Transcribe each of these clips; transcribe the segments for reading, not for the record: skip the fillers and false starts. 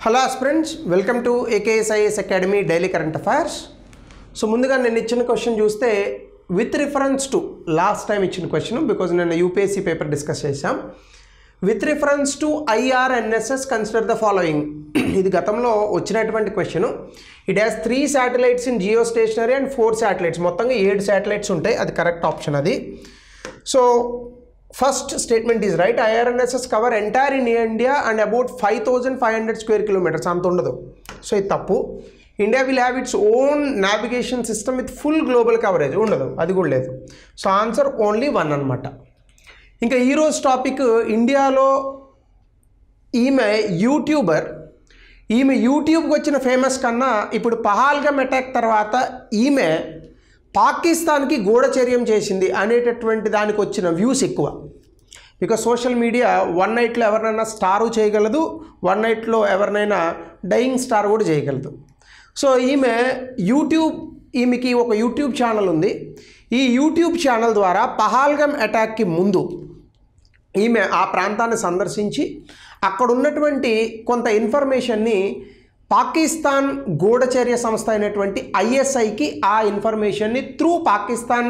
Hello aspirants, welcome to AKSIS Academy Daily Current Affairs. So ముందుగా నేను ఇచ్చిన question చూస్తే with reference to last time ఇచ్చిన question because నేను UPSC పేపర్ డిస్కస్ చేశాం. With reference to IRNSS consider the following. ఇది గతంలో వచ్చినటువంటి question. It has 3 satellites in geostationary and 4 satellites. మొత్తంగా 7 satellites ఉంటాయి. అది కరెక్ట్ ఆప్షన్ అది. So first statement is right. IRNSS cover entire in India and about 5,500 square kilometers. అంత ఉండదు. So ఇది తప్పు. India will have its own navigation system with full global coverage. ఉండదు, అది కూడా లేదు. సో ఆన్సర్ ఓన్లీ 1 అన్నమాట. ఇంకా ఈరోజు టాపిక్ ఇండియాలో ఈమె యూట్యూబ్కి వచ్చిన ఫేమస్ కన్నా ఇప్పుడు పహల్గామ్ అటాక్ తర్వాత ఈమె పాకిస్తాన్కి గూఢచర్యం చేసింది అనేటటువంటి దానికి వచ్చిన వ్యూస్ ఎక్కువ. బికాజ్ సోషల్ మీడియా వన్ నైట్లో ఎవరినైనా స్టారు చేయగలదు, వన్ నైట్లో ఎవరినైనా డయింగ్ స్టార్ కూడా చేయగలదు. సో ఈమెకి ఒక యూట్యూబ్ ఛానల్ ఉంది. ఈ యూట్యూబ్ ఛానల్ ద్వారా పహల్గామ్ అటాక్కి ముందు ఈమె ఆ ప్రాంతాన్ని సందర్శించి అక్కడ ఉన్నటువంటి కొంత ఇన్ఫర్మేషన్ని పాకిస్తాన్ గూఢచర్య సంస్థ అయినటువంటి ISIకి ఆ ఇన్ఫర్మేషన్ని త్రూ పాకిస్తాన్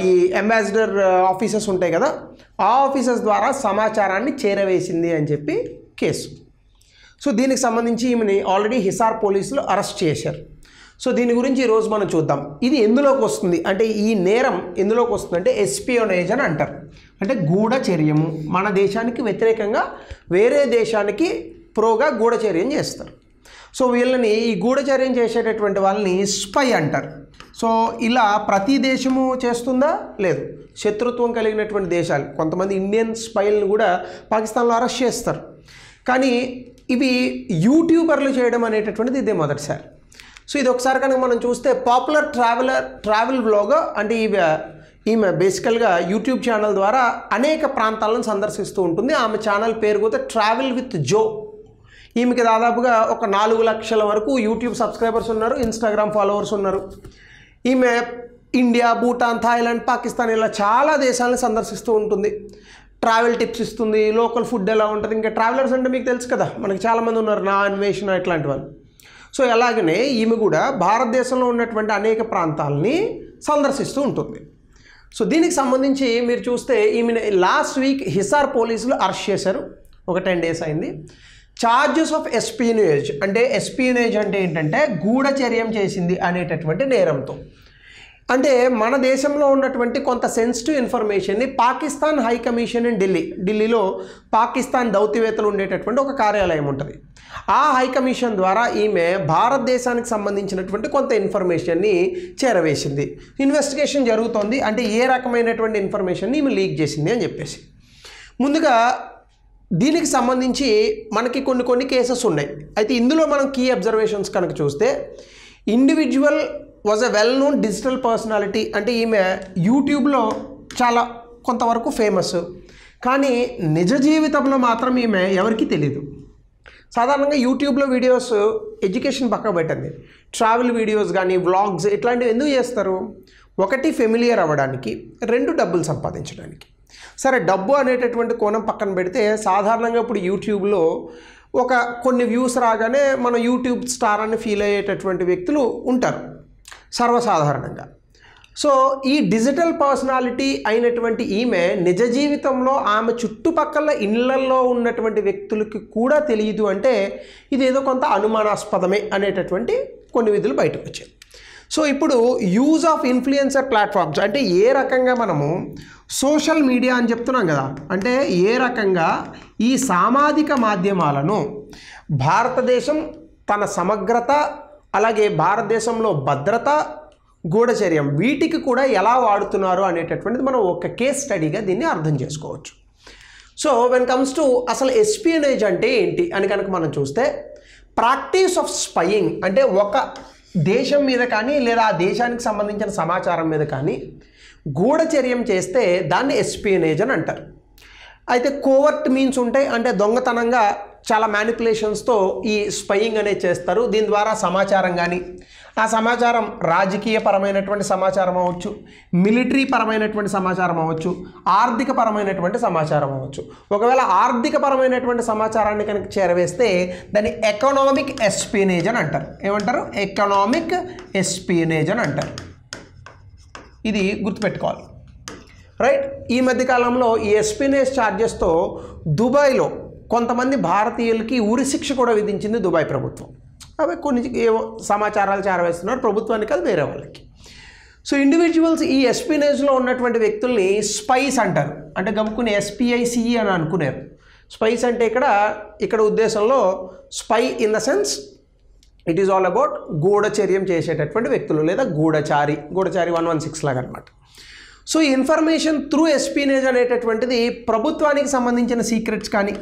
ఈ అంబాసిడర్ ఆఫీసెస్ ఉంటాయి కదా, ఆ ఆఫీసెస్ ద్వారా సమాచారాన్ని చేరవేసింది అని చెప్పి కేసు. సో దీనికి సంబంధించి ఈమెని ఆల్రెడీ హిసార్ పోలీసులు అరెస్ట్ చేశారు. సో దీని గురించి ఈరోజు మనం చూద్దాం. ఇది ఎందులోకి వస్తుంది అంటే ఈ నేరం ఎందులోకి వస్తుంది అంటే ఎస్పియోనేజ్ అని అంటారు. అంటే గూఢచర్యము, మన దేశానికి వ్యతిరేకంగా వేరే దేశానికి ప్రోగా గూఢచర్యం చేస్తారు. సో వీళ్ళని ఈ గూఢచర్యం చేసేటటువంటి వాళ్ళని స్పై అంటారు. సో ఇలా ప్రతి దేశము చేస్తుందా? లేదు. శత్రుత్వం కలిగినటువంటి దేశాలు కొంతమంది ఇండియన్ స్పైలను కూడా పాకిస్తాన్లో అరెస్ట్ చేస్తారు. కానీ ఇవి యూట్యూబర్లు చేయడం అనేటటువంటిది ఇదే మొదటిసారి. సో ఇది ఒకసారి కనుక మనం చూస్తే పాపులర్ ట్రావెల్ వ్లాగర్ అంటే ఈమె బేసికల్గా యూట్యూబ్ ఛానల్ ద్వారా అనేక ప్రాంతాలను సందర్శిస్తూ ఉంటుంది. ఆమె ఛానల్ పేరు కూడా ట్రావెల్ విత్ జో. ఈమెకి దాదాపుగా ఒక 4 లక్షల వరకు యూట్యూబ్ సబ్స్క్రైబర్స్ ఉన్నారు, ఇన్స్టాగ్రామ్ ఫాలోవర్స్ ఉన్నారు. ఈమె ఇండియా, భూటాన్, థాయిలాండ్, పాకిస్తాన్ ఇలా చాలా దేశాలను సందర్శిస్తూ ఉంటుంది. ట్రావెల్ టిప్స్ ఇస్తుంది, లోకల్ ఫుడ్ ఎలా ఉంటుంది. ఇంకా ట్రావెలర్స్ అంటే మీకు తెలుసు కదా, మనకి చాలామంది ఉన్నారు, నా అన్వేషణ ఇట్లాంటి వాళ్ళు. సో అలాగనే ఈమె కూడా భారతదేశంలో ఉన్నటువంటి అనేక ప్రాంతాలని సందర్శిస్తూ ఉంటుంది. సో దీనికి సంబంధించి మీరు చూస్తే ఈమెను లాస్ట్ వీక్ హిసార్ పోలీసులు అరెస్ట్ చేశారు. ఒక 10 days అయింది. చార్జెస్ ఆఫ్ ఎస్పియోనేజ్ అంటే ఏంటంటే గూఢచర్యం చేసింది అనేటటువంటి నేరంతో. అంటే మన దేశంలో ఉన్నటువంటి కొంత సెన్సిటివ్ ఇన్ఫర్మేషన్ని పాకిస్తాన్ హై కమిషన్ ఇన్ ఢిల్లీలో పాకిస్తాన్ దౌత్యవేత్తలు ఉండేటటువంటి ఒక కార్యాలయం ఉంటుంది. ఆ హై కమిషన్ ద్వారా ఈమె భారతదేశానికి సంబంధించినటువంటి కొంత ఇన్ఫర్మేషన్ని చేరవేసింది. ఇన్వెస్టిగేషన్ జరుగుతోంది. అంటే ఏ రకమైనటువంటి ఇన్ఫర్మేషన్ని ఈమె లీక్ చేసింది అని చెప్పేసి. ముందుగా దీనికి సంబంధించి మనకి కొన్ని కేసెస్ ఉన్నాయి. అయితే ఇందులో మనం కీ అబ్జర్వేషన్స్ కనుక చూస్తే individual was a well known digital personality. అంటే ఈమె యూట్యూబ్లో చాలా కొంతవరకు ఫేమస్, కానీ నిజ జీవితంలో మాత్రం ఈమె ఎవరికీ తెలియదు. సాధారణంగా యూట్యూబ్లో వీడియోస్ ఎడ్యుకేషన్ పక్కన పెట్టండి, ట్రావెల్ వీడియోస్ కానీ వ్లాగ్స్ ఇట్లాంటివి ఎందుకు చేస్తారు? 1 ఫెమిలియర్ అవ్వడానికి, 2 డబ్బులు సంపాదించడానికి. సరే, డబ్బు అనేటటువంటి కోణం పక్కన పెడితే సాధారణంగా ఇప్పుడు యూట్యూబ్లో కొన్ని వ్యూస్ రాగానే మన యూట్యూబ్ స్టార్ అని ఫీల్ అయ్యేటటువంటి వ్యక్తులు ఉంటారు సర్వసాధారణంగా. సో ఈ డిజిటల్ పర్సనాలిటీ అయినటువంటి ఈమె నిజ జీవితంలో ఆమె చుట్టుపక్కల ఇళ్లల్లో ఉన్నటువంటి వ్యక్తులకి కూడా తెలియదు అంటే ఇదేదో కొంత అనుమానాస్పదమే అనేటటువంటి కొన్ని విధులు బయటకు వచ్చాయి. సో ఇప్పుడు యూజ్ ఆఫ్ ఇన్ఫ్లుయెన్సర్ ప్లాట్ఫామ్స్ అంటే ఏ రకంగా మనము సోషల్ మీడియా అని చెప్తున్నాం కదా, అంటే ఏ రకంగా ఈ సామాజిక మాధ్యమాలను భారతదేశం తన సమగ్రత, అలాగే భారతదేశంలో భద్రత, గూఢచర్యం వీటికి కూడా ఎలా వాడుతున్నారు అనేటటువంటిది మనం ఒక కేస్ స్టడీగా దీన్ని అర్థం చేసుకోవచ్చు. సో వెన్ కమ్స్ టు అసలు ఎస్పియోనేజ్ అంటే ఏంటి అని కనుక మనం చూస్తే ప్రాక్టీస్ ఆఫ్ స్పయింగ్ అంటే ఒక దేశం మీద కానీ లేదా ఆ దేశానికి సంబంధించిన సమాచారం మీద కానీ గూఢచర్యం చేస్తే దాన్ని ఎస్పియోనేజ్ అని అంటారు. అయితే కోవర్ట్ మీన్స్ ఉంటాయి, అంటే దొంగతనంగా చాలా మ్యానిపులేషన్స్తో ఈ స్పయింగ్ అనేది చేస్తారు. దీని ద్వారా సమాచారం కానీ, ఆ సమాచారం రాజకీయ పరమైనటువంటి సమాచారం అవ్వచ్చు, మిలిటరీ పరమైనటువంటి సమాచారం అవ్వచ్చు, ఆర్థిక పరమైనటువంటి సమాచారం అవ్వచ్చు. ఒకవేళ ఆర్థిక పరమైనటువంటి సమాచారాన్ని కనుక చేరవేస్తే దాన్ని ఎకనామిక్ ఎస్పినేజ్ అని అంటారు. ఏమంటారు? ఎకనామిక్ ఎస్పినేజ్ అని అంటారు. ఇది గుర్తుపెట్టుకోవాలి, రైట్. ఈ మధ్యకాలంలో ఈ ఎస్పినేజ్ ఛార్జెస్తో దుబాయ్లో కొంతమంది భారతీయులకి ఉరిశిక్ష కూడా విధించింది దుబాయ్ ప్రభుత్వం. అవి కొన్ని ఏవో సమాచారాలు చేరవేస్తున్నారు, ప్రభుత్వానికి కాదు వేరే వాళ్ళకి. సో ఇండివిజువల్స్ ఈ ఎస్పినేజ్లో ఉన్నటువంటి వ్యక్తుల్ని స్పైస్ అంటారు. అంటే గమ్ముకుని SPICE అని అనుకునేరు. స్పైస్ అంటే ఇక్కడ ఉద్దేశంలో spy in the sense it is all about గూఢచర్యం చేసేటటువంటి వ్యక్తులు లేదా గూఢచారి 116 లాగా అనమాట. సో ఈ ఇన్ఫర్మేషన్ త్రూ ఎస్పినేజ్ అనేటటువంటిది ప్రభుత్వానికి సంబంధించిన సీక్రెట్స్ కానీ,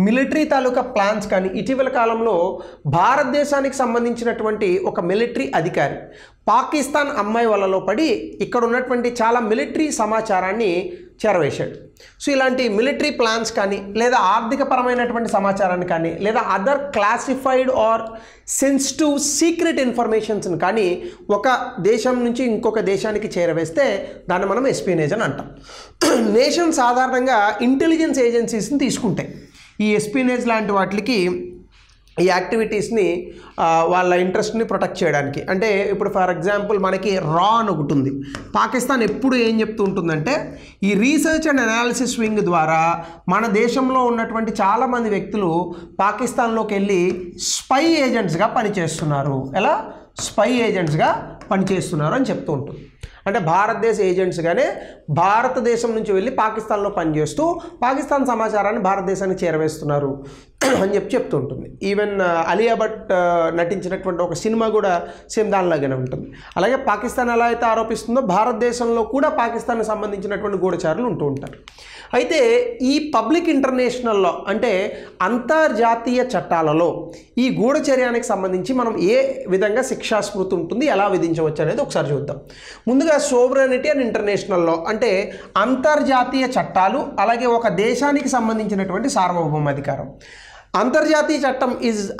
మిలిటరీ తాలూకా ప్లాన్స్ కానీ, ఇటీవల కాలంలో భారతదేశానికి సంబంధించినటువంటి ఒక మిలిటరీ అధికారి పాకిస్తాన్ అమ్మాయి వలలో పడి ఇక్కడ ఉన్నటువంటి చాలా మిలిటరీ సమాచారాన్ని చేరవేశాడు. సో ఇలాంటి మిలిటరీ ప్లాన్స్ కానీ, లేదా ఆర్థిక పరమైనటువంటి సమాచారాన్ని కానీ, లేదా other classified or sensitive secret ఇన్ఫర్మేషన్స్ని కానీ ఒక దేశం నుంచి ఇంకొక దేశానికి చేరవేస్తే దాన్ని మనం ఎస్పినేజ్ అని అంటాం. నేషన్ సాధారణంగా ఇంటెలిజెన్స్ ఏజెన్సీస్ని తీసుకుంటాయి. ఈ ఎస్పినేజ్ లాంటి వాటికి ఈ యాక్టివిటీస్ని వాళ్ళ ఇంట్రెస్ట్ని ప్రొటెక్ట్ చేయడానికి. అంటే ఇప్పుడు ఫర్ ఎగ్జాంపుల్ మనకి రా అని ఒకటి ఉంది. పాకిస్తాన్ ఎప్పుడు ఏం చెప్తూ ఉంటుందంటే ఈ రీసెర్చ్ అండ్ అనాలిసిస్ వింగ్ ద్వారా మన దేశంలో ఉన్నటువంటి చాలామంది వ్యక్తులు పాకిస్తాన్లోకి వెళ్ళి స్పై ఏజెంట్స్గా పనిచేస్తున్నారు. ఎలా? స్పై ఏజెంట్స్గా పనిచేస్తున్నారు అని చెప్తూ ఉంటుంది. అంటే భారతదేశ ఏజెంట్స్గానే భారతదేశం నుంచి వెళ్ళి పాకిస్తాన్లో పనిచేస్తూ పాకిస్తాన్ సమాచారాన్ని భారతదేశానికి చేరవేస్తున్నారు అని చెప్తూ ఉంటుంది. ఈవెన్ అలియా భట్ నటించినటువంటి ఒక సినిమా కూడా సేమ్ దానిలాగానే ఉంటుంది. అలాగే పాకిస్తాన్ ఎలా అయితే ఆరోపిస్తుందో భారతదేశంలో కూడా పాకిస్తాన్కి సంబంధించినటువంటి గూఢచారులు ఉంటూ ఉంటారు. అయితే ఈ పబ్లిక్ ఇంటర్నేషనల్ లా అంటే అంతర్జాతీయ చట్టాలలో ఈ గూఢచర్యానికి సంబంధించి మనం ఏ విధంగా శిక్షాస్మృతి ఉంటుంది, ఎలా విధించవచ్చు అనేది ఒకసారి చూద్దాం. ముందుగా సోవరెనిటీ అండ్ ఇంటర్నేషనల్ లా అంటే అంతర్జాతీయ చట్టాలు, అలాగే ఒక దేశానికి సంబంధించినటువంటి సార్వభౌమాధికారం. అంతర్జాతీయ చట్టం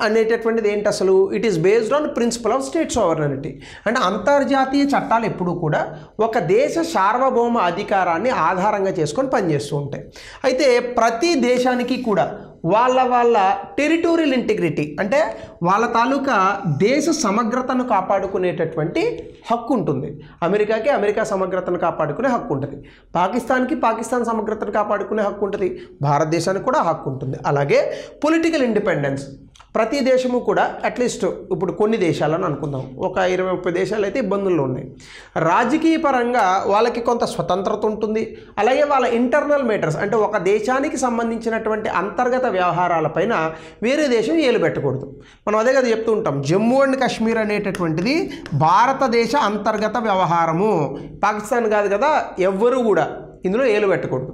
అనేటటువంటిది ఏంటి అసలు? It is based on principle of state sovereignty. అంటే అంతర్జాతీయ చట్టాలు ఎప్పుడూ కూడా ఒక దేశ సార్వభౌమ అధికారాన్ని ఆధారంగా చేసుకొని పనిచేస్తూ ఉంటాయి. అయితే ప్రతి దేశానికి కూడా వాళ్ళ టెరిటోరియల్ ఇంటిగ్రిటీ అంటే వాళ్ళ తాలూకా దేశ సమగ్రతను కాపాడుకునేటటువంటి హక్కు ఉంటుంది. అమెరికాకి అమెరికా సమగ్రతను కాపాడుకునే హక్కు ఉంటుంది, పాకిస్తాన్కి పాకిస్తాన్ సమగ్రతను కాపాడుకునే హక్కు ఉంటుంది, భారతదేశానికి కూడా హక్కు ఉంటుంది. అలాగే పొలిటికల్ ఇండిపెండెన్స్ ప్రతి దేశము కూడా అట్లీస్ట్ ఇప్పుడు కొన్ని దేశాలను అనుకుందాం, ఒక 20-30 దేశాలు అయితే ఇబ్బందుల్లో ఉన్నాయి. రాజకీయ పరంగా వాళ్ళకి కొంత స్వతంత్రత ఉంటుంది. అలాగే వాళ్ళ ఇంటర్నల్ మేటర్స్ అంటే ఒక దేశానికి సంబంధించినటువంటి అంతర్గత వ్యవహారాలపైన వేరే దేశం ఏలు పెట్టకూడదు. మనం అదే కదా చెప్తూ ఉంటాం, జమ్మూ అండ్ కాశ్మీర్ అనేటటువంటిది భారతదేశ అంతర్గత వ్యవహారము, పాకిస్తాన్ కాదు కదా, ఎవ్వరూ కూడా ఇందులో ఏలు పెట్టకూడదు.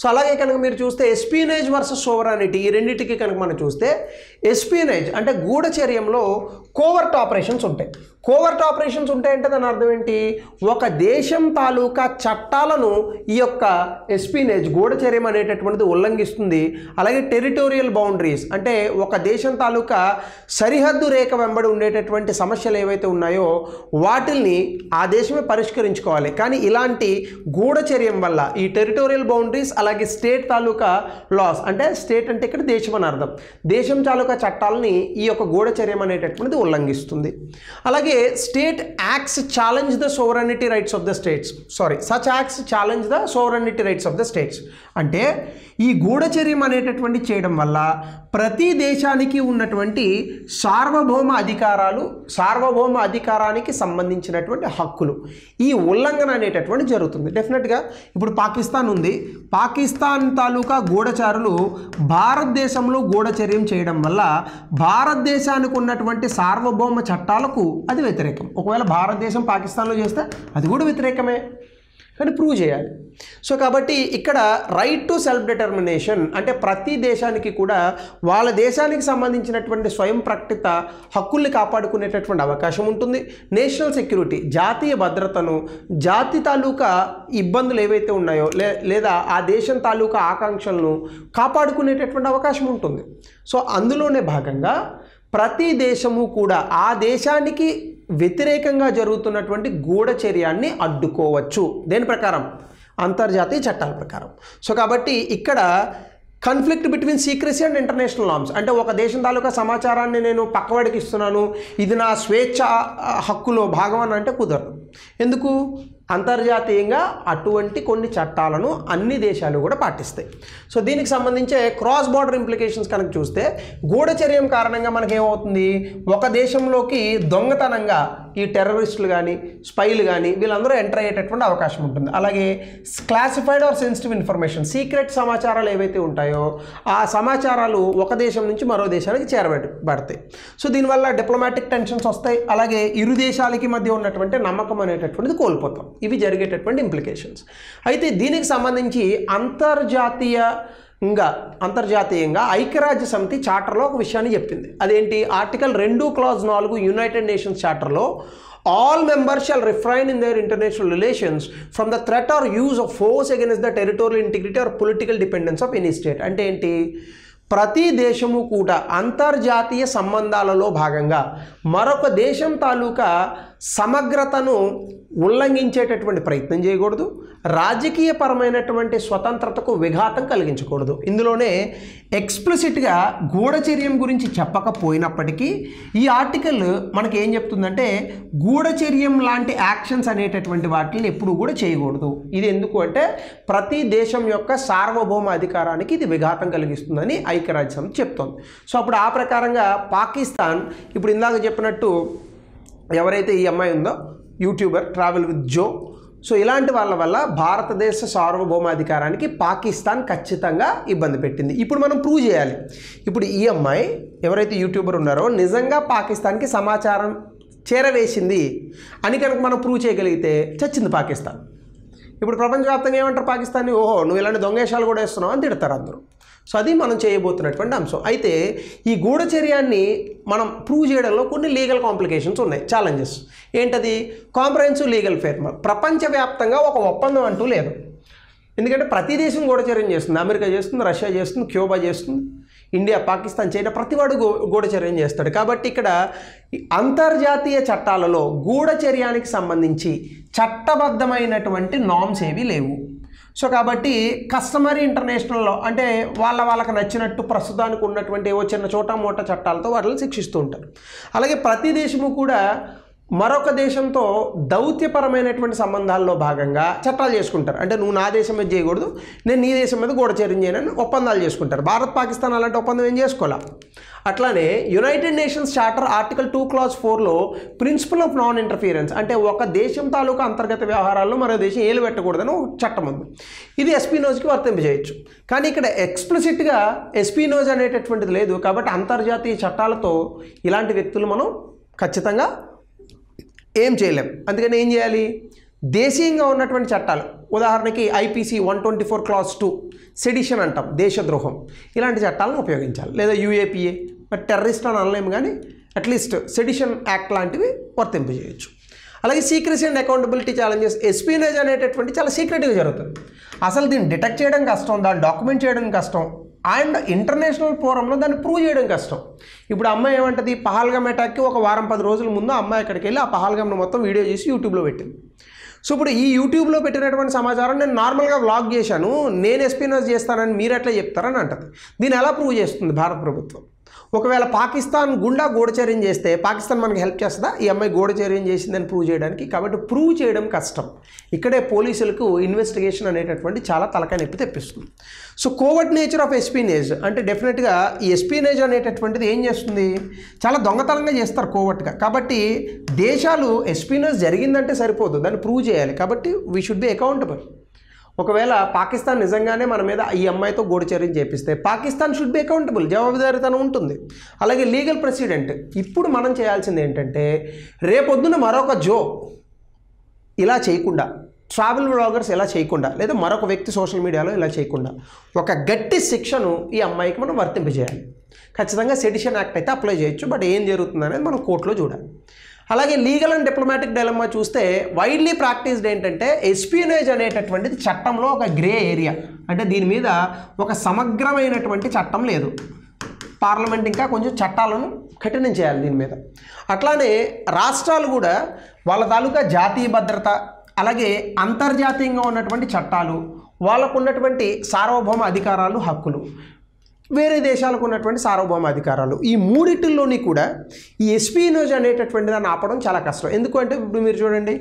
సో అలాగే కనుక మీరు చూస్తే ఎస్పినేజ్ వర్సెస్ సోవరానిటీ ఈ రెండింటికి కనుక మనం చూస్తే ఎస్పినేజ్ అంటే గూఢచర్యంలో కోవర్ట్ ఆపరేషన్స్ ఉంటాయి. కోవర్ట్ ఆపరేషన్స్ ఉంటాయంటే దాని అర్థం ఏంటి? ఒక దేశం తాలూకా చట్టాలను ఈ యొక్క ఎస్పినేజ్ గూఢచర్యం అనేటటువంటిది ఉల్లంఘిస్తుంది. అలాగే టెరిటోరియల్ బౌండరీస్ అంటే ఒక దేశం తాలూకా సరిహద్దు రేఖ వెంబడి ఉండేటటువంటి సమస్యలు ఏవైతే ఉన్నాయో వాటిల్ని ఆ దేశమే పరిష్కరించుకోవాలి. కానీ ఇలాంటి గూఢచర్యం వల్ల ఈ టెరిటోరియల్ బౌండరీస్ అలాగే స్టేట్ తాలూకా లాస్ అంటే స్టేట్ అంటే ఇక్కడ దేశం అని అర్థం, దేశం తాలూకా చట్టాలని ఈ యొక్క గూఢచర్యం అనేటటువంటిది ఉల్లంఘిస్తుంది. అలాగే state acts challenge the sovereignty rights of the states such acts challenge the sovereignty rights of the states అంటే ఈ గూఢచర్యం అనేటటువంటి చేయడం వల్ల ప్రతి దేశానికి ఉన్నటువంటి సార్వభౌమ అధికారానికి సంబంధించినటువంటి హక్కులు ఈ ఉల్లంఘన అనేటటువంటి జరుగుతుంది. డెఫినెట్గా ఇప్పుడు పాకిస్తాన్ ఉంది, పాకిస్తాన్ తాలూకా గూఢచారులు భారతదేశంలో గూఢచర్యం చేయడం వల్ల భారతదేశానికి ఉన్నటువంటి సార్వభౌమ చట్టాలకు అది వ్యతిరేకం. ఒకవేళ భారతదేశం పాకిస్తాన్లో చేస్తే అది కూడా వ్యతిరేకమే. కానీ ప్రూవ్ చేయాలి. సో కాబట్టి ఇక్కడ రైట్ టు సెల్ఫ్ డిటర్మినేషన్ అంటే ప్రతి దేశానికి కూడా వాళ్ళ దేశానికి సంబంధించినటువంటి స్వయం ప్రకటిత హక్కుల్ని కాపాడుకునేటటువంటి అవకాశం ఉంటుంది. నేషనల్ సెక్యూరిటీ జాతీయ భద్రతను, జాతి తాలూకా ఇబ్బందులు ఏవైతే ఉన్నాయో లేదా ఆ దేశం తాలూకా ఆకాంక్షలను కాపాడుకునేటటువంటి అవకాశం ఉంటుంది. సో అందులోనే భాగంగా ప్రతి దేశము కూడా ఆ దేశానికి వ్యతిరేకంగా జరుగుతున్నటువంటి గూఢచర్యాన్ని అడ్డుకోవచ్చు. దేని ప్రకారం? అంతర్జాతీయ చట్టాల ప్రకారం. సో కాబట్టి ఇక్కడ conflict between secrecy and international norms అంటే ఒక దేశం తాలూకా సమాచారాన్ని నేను పక్కవాడికి ఇస్తున్నాను, ఇది నా స్వేచ్ఛ హక్కులో భాగం అని అంటే కుదరదు. ఎందుకు? అంతర్జాతీయంగా అటువంటి కొన్ని చట్టాలను అన్ని దేశాలు కూడా పాటిస్తాయి. సో దీనికి సంబంధించే క్రాస్ బార్డర్ ఇంప్లికేషన్స్ కనుక చూస్తే గూఢచర్యం కారణంగా మనకేమవుతుంది, ఒక దేశంలోకి దొంగతనంగా ఈ టెర్రరిస్టులు కానీ స్పైలు కానీ వీళ్ళందరూ ఎంటర్ అయ్యేటటువంటి అవకాశం ఉంటుంది. అలాగే క్లాసిఫైడ్ ఆర్ సెన్సిటివ్ ఇన్ఫర్మేషన్ సీక్రెట్ సమాచారాలు ఏవైతే ఉంటాయో ఆ సమాచారాలు ఒక దేశం నుంచి మరో దేశానికి చేరబడతాయి. సో దీనివల్ల డిప్లొమాటిక్ టెన్షన్స్ వస్తాయి. అలాగే ఇరు దేశాలకి మధ్య ఉన్నటువంటి నమ్మకం అనేటటువంటిది కోల్పోతాం. ఇవి జరిగేటటువంటి ఇంప్లికేషన్స్. అయితే దీనికి సంబంధించి అంతర్జాతీయంగా ఐక్యరాజ్య సమితి చార్టర్లో ఒక విషయాన్ని చెప్పింది. అదేంటి? ఆర్టికల్ 2 యునైటెడ్ నేషన్స్ చార్టర్లో all members shall refrain in their international relations from the threat or use of force against the territorial integrity or political dependence of any state. అంటే ఏంటి? ప్రతి దేశము కూడా అంతర్జాతీయ సంబంధాలలో భాగంగా మరొక దేశం తాలూకా సమగ్రతను ఉల్లంఘించేటటువంటి ప్రయత్నం చేయకూడదు, రాజకీయపరమైనటువంటి స్వతంత్రతకు విఘాతం కలిగించకూడదు. ఇందులోనే ఎక్స్ప్లిసిట్గా గూఢచర్యం గురించి చెప్పకపోయినప్పటికీ ఈ ఆర్టికల్ మనకి ఏం చెప్తుందంటే గూఢచర్యం లాంటి యాక్షన్స్ అనేటటువంటి వాటిని ఎప్పుడూ కూడా చేయకూడదు. ఇది ఎందుకు అంటే ప్రతి దేశం యొక్క సార్వభౌమ అధికారానికి ఇది విఘాతం కలిగిస్తుందని ఐక్యరాజ్య సమితి చెప్తోంది. సో అప్పుడు ఆ ప్రకారంగా పాకిస్తాన్ ఇప్పుడు ఇందాక చెప్పినట్టు ఎవరైతే ఈ అమ్మాయి ఉందో YouTuber travel with Joe, so ఇలాంటి వాళ్ళ వల్ల భారతదేశ సార్వభౌమాధికారానికి పాకిస్తాన్ ఖచ్చితంగా ఇబ్బంది పెట్టింది. ఇప్పుడు మనం ప్రూవ్ చేయాలి. ఇప్పుడు ఈ అమ్మాయి ఎవరైతే యూట్యూబర్ ఉన్నారో నిజంగా పాకిస్తాన్కి సమాచారం చేరవేసింది అని కనుక మనం ప్రూవ్ చేయగలిగితే చచ్చింది పాకిస్తాన్. ఇప్పుడు ప్రపంచవ్యాప్తంగా ఏమంటారు పాకిస్తాన్ని? ఓహో నువ్వు ఇలాంటి దొంగేషాలు కూడా వేస్తున్నావు అని తిడతారు అందరూ. సో అది మనం చేయబోతున్నటువంటి అంశం. అయితే ఈ గూఢచర్యాన్ని మనం ప్రూవ్ చేయడంలో కొన్ని లీగల్ కాంప్లికేషన్స్ ఉన్నాయి, ఛాలెంజెస్. ఏంటది? Comprehensive legal framework. ప్రపంచవ్యాప్తంగా ఒక ఒప్పందం అంటూ లేదు. ఎందుకంటే ప్రతి దేశం గూఢచర్యం చేస్తుంది. అమెరికా చేస్తుంది, రష్యా చేస్తుంది, క్యూబా చేస్తుంది, ఇండియా, పాకిస్తాన్, చైనా, ప్రతివాడు గూఢచర్యం చేస్తాడు. కాబట్టి ఇక్కడ అంతర్జాతీయ చట్టాలలో గూఢచర్యానికి సంబంధించి చట్టబద్ధమైనటువంటి నార్మ్స్ ఏవి లేవు. సో కాబట్టి కస్టమరీ ఇంటర్నేషనల్లో అంటే వాళ్ళకి నచ్చినట్టు ప్రస్తుతానికి ఉన్నటువంటి ఏవో చిన్న చోటా మోటా చట్టాలతో వాళ్ళని శిక్షిస్తూ ఉంటారు. అలాగే ప్రతి దేశము కూడా మరొక దేశంతో దౌత్యపరమైనటువంటి సంబంధాల్లో భాగంగా చట్టాలు చేసుకుంటారు. అంటే నువ్వు నా దేశం మీద చేయకూడదు, నేను నీ దేశం మీద గూఢచర్యం చేయనని ఒప్పందాలు చేసుకుంటారు. భారత్ పాకిస్తాన్ అలాంటి ఒప్పందం ఏం చేసుకోవాలా. అట్లానే United Nations charter article 2 principle of non interference అంటే ఒక దేశం తాలూకా అంతర్గత వ్యవహారాల్లో మరో దేశం ఏలు పెట్టకూడదని చట్టం ఉంది. ఇది ఎస్పీనోజ్కి వర్తింపజేయచ్చు. కానీ ఇక్కడ ఎక్స్ప్లిసిట్గా ఎస్పీనోజ్ అనేటటువంటిది లేదు. కాబట్టి అంతర్జాతీయ చట్టాలతో ఇలాంటి వ్యక్తులు మనం ఖచ్చితంగా ఏం చేయలేం. అందుకని ఏం చేయాలి? దేశీయంగా ఉన్నటువంటి చట్టాలు, ఉదాహరణకి ఐపీసీ 124(2) సెడిషన్ అంటాం, దేశద్రోహం, ఇలాంటి చట్టాలను ఉపయోగించాలి. లేదా యూఏపీఏ, మరి టెర్రరిస్ట్ అని అనలేము కానీ అట్లీస్ట్ సెడిషన్ యాక్ట్ లాంటివి వర్తింపజేయచ్చు. అలాగే సీక్రెసీ అండ్ అకౌంటబిలిటీ ఛాలెంజెస్. ఎస్పీనేజ్ అనేటటువంటి చాలా సీక్రెట్గా జరుగుతుంది. అసలు దీన్ని డిటెక్ట్ చేయడం కష్టం, దాన్ని డాక్యుమెంట్ చేయడం కష్టం, అండ్ ఇంటర్నేషనల్ ఫోరంలో దాన్ని ప్రూవ్ చేయడం కష్టం. ఇప్పుడు అమ్మాయి ఏమంటుంది? పహల్గామ్ అటాక్కి ఒక వారం 10 రోజుల ముందు అమ్మాయి అక్కడికి వెళ్ళి ఆ పహల్గామ్ను మొత్తం వీడియో చేసి యూట్యూబ్లో పెట్టింది. సో ఇప్పుడు ఈ యూట్యూబ్లో పెట్టినటువంటి సమాచారం నేను నార్మల్గా వ్లాగ్ చేశాను, నేను ఎస్పీనోజ్ చేస్తానని మీరు ఎట్లా చెప్తారని అంటది. దీన్ని ఎలా ప్రూవ్ చేస్తుంది భారత ప్రభుత్వం? ఒకవేళ పాకిస్తాన్ గుండా గూఢచర్యం చేస్తే పాకిస్తాన్ మనకి హెల్ప్ చేస్తుందా ఈ అమ్మాయి గూఢచర్యం చేసిందని ప్రూవ్ చేయడానికి? కాబట్టి ప్రూవ్ చేయడం కష్టం. ఇక్కడే పోలీసులకు ఇన్వెస్టిగేషన్ అనేటటువంటి చాలా తలకాయ నొప్పి తెప్పిస్తుంది. సో కోవర్ట్ నేచర్ ఆఫ్ ఎస్పీనేజ్ అంటే డెఫినెట్గా ఈ ఎస్పీనేజ్ అనేటటువంటిది ఏం చేస్తుంది? చాలా దొంగతనంగా చేస్తారు కోవర్ట్గా. కాబట్టి దేశాలు ఎస్పీనేజ్ జరిగిందంటే సరిపోదు, దాన్ని ప్రూవ్ చేయాలి. కాబట్టి వీ షుడ్ బి అకౌంటబుల్. ఒకవేళ పాకిస్తాన్ నిజంగానే మన మీద ఈ అమ్మాయితో గూఢచర్యం చేపిస్తే పాకిస్తాన్ షుడ్ బి అకౌంటబుల్, జవాబుదారీతనం ఉంటుంది. అలాగే లీగల్ ప్రెసిడెంట్. ఇప్పుడు మనం చేయాల్సింది ఏంటంటే రేపొద్దున మరొక జో ఇలా చేయకుండా ట్రావెల్ బ్లాగర్స్ ఇలా చేయకుండా, లేదా మరొక వ్యక్తి సోషల్ మీడియాలో ఇలా చేయకుండా ఒక గట్టి శిక్షను ఈ అమ్మాయికి మనం వర్తింపజేయాలి. ఖచ్చితంగా సెడిషన్ యాక్ట్ అయితే అప్లై చేయొచ్చు, బట్ ఏం జరుగుతుంది అనేది మనం కోర్టులో చూడాలి. అలాగే లీగల్ అండ్ డిప్లొమాటిక్ డైలమా చూస్తే వైడ్లీ ప్రాక్టీస్డ్ ఏంటంటే ఎస్పియనేజ్ అనేటటువంటిది చట్టంలో ఒక గ్రే ఏరియా. అంటే దీని మీద ఒక సమగ్రమైనటువంటి చట్టం లేదు. పార్లమెంట్ ఇంకా కొంచెం చట్టాలను కఠినం చేయాలి దీని మీద. అట్లానే రాష్ట్రాలు కూడా వాళ్ళ తాలూకా జాతీయ భద్రత, అలాగే అంతర్జాతీయంగా ఉన్నటువంటి చట్టాలు, వాళ్ళకు ఉన్నటువంటి సార్వభౌమ అధికారాలు, హక్కులు, వేరే దేశాలకు ఉన్నటువంటి సార్వభౌమ అధికారాలు, ఈ మూడిటిల్లోని కూడా ఈ ఎస్పియనేజ్ అనేటటువంటి దాన్ని ఆపడం చాలా కష్టం. ఎందుకంటే ఇప్పుడు మీరు చూడండి,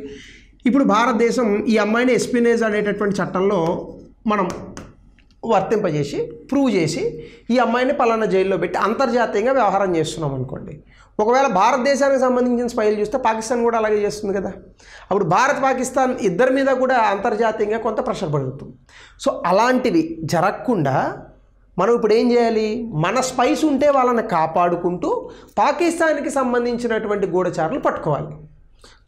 ఇప్పుడు భారతదేశం ఈ అమ్మాయిని ఎస్పియనేజ్ అనేటటువంటి చట్టంలో మనం వర్తింపజేసి ప్రూవ్ చేసి ఈ అమ్మాయిని పలానా జైల్లో పెట్టి అంతర్జాతీయంగా వ్యవహారం చేస్తున్నాం అనుకోండి. ఒకవేళ భారతదేశానికి సంబంధించిన స్పైల్ చూస్తే పాకిస్తాన్ కూడా అలాగే చేస్తుంది కదా. అప్పుడు భారత్ పాకిస్తాన్ ఇద్దరి మీద కూడా అంతర్జాతీయంగా కొంత ప్రెషర్ పడుతుంది. సో అలాంటివి జరగకుండా మనం ఇప్పుడు ఏం చేయాలి, మన స్పైస్ ఉంటే వాళ్ళని కాపాడుకుంటూ పాకిస్తాన్కి సంబంధించినటువంటి గూఢచారులు పట్టుకోవాలి.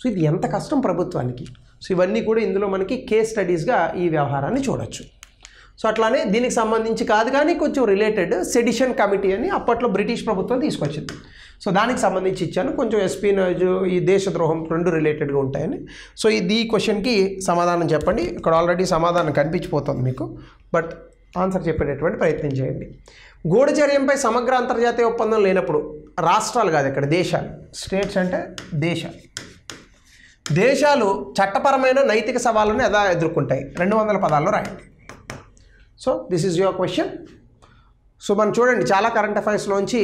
సో ఇది ఎంత కష్టం ప్రభుత్వానికి. సో ఇవన్నీ కూడా ఇందులో మనకి కేస్ స్టడీస్గా ఈ వ్యవహారాన్ని చూడొచ్చు. సో అట్లానే దీనికి సంబంధించి కాదు కానీ కొంచెం రిలేటెడ్ సెడిషన్ కమిటీ అని అప్పట్లో బ్రిటిష్ ప్రభుత్వం తీసుకొచ్చింది. సో దానికి సంబంధించి ఇచ్చాను. కొంచెం ఎస్పియనేజ్, ఈ దేశద్రోహం రెండు రిలేటెడ్గా ఉంటాయని. సో ఈ క్వశ్చన్కి సమాధానం చెప్పండి. ఇక్కడ ఆల్రెడీ సమాధానం కనిపించిపోతుంది మీకు, బట్ ఆన్సర్ చెప్పేటటువంటి ప్రయత్నం చేయండి. గూఢచర్యంపై సమగ్ర అంతర్జాతీయ ఒప్పందం లేనప్పుడు రాష్ట్రాలు కాదు, ఇక్కడ దేశాలు, స్టేట్స్ అంటే దేశాలు చట్టపరమైన నైతిక సవాళ్ళను ఎలా ఎదుర్కొంటాయి? 200 పదాల్లో రాయండి. So this is your question. So మనం చూడండి, చాలా కరెంట్ అఫైర్స్లోంచి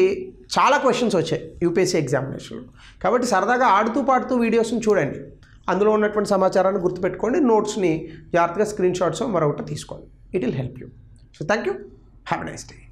చాలా క్వశ్చన్స్ వచ్చాయి యూపీఎస్సీ ఎగ్జామినేషన్లో. కాబట్టి సరదాగా ఆడుతూ పాడుతూ వీడియోస్ని చూడండి, అందులో ఉన్నటువంటి సమాచారాన్ని గుర్తుపెట్టుకోండి, నోట్స్ని జాగ్రత్తగా స్క్రీన్ షాట్స్ మరొకటి తీసుకోండి. It will help you. So thank you, have a nice day.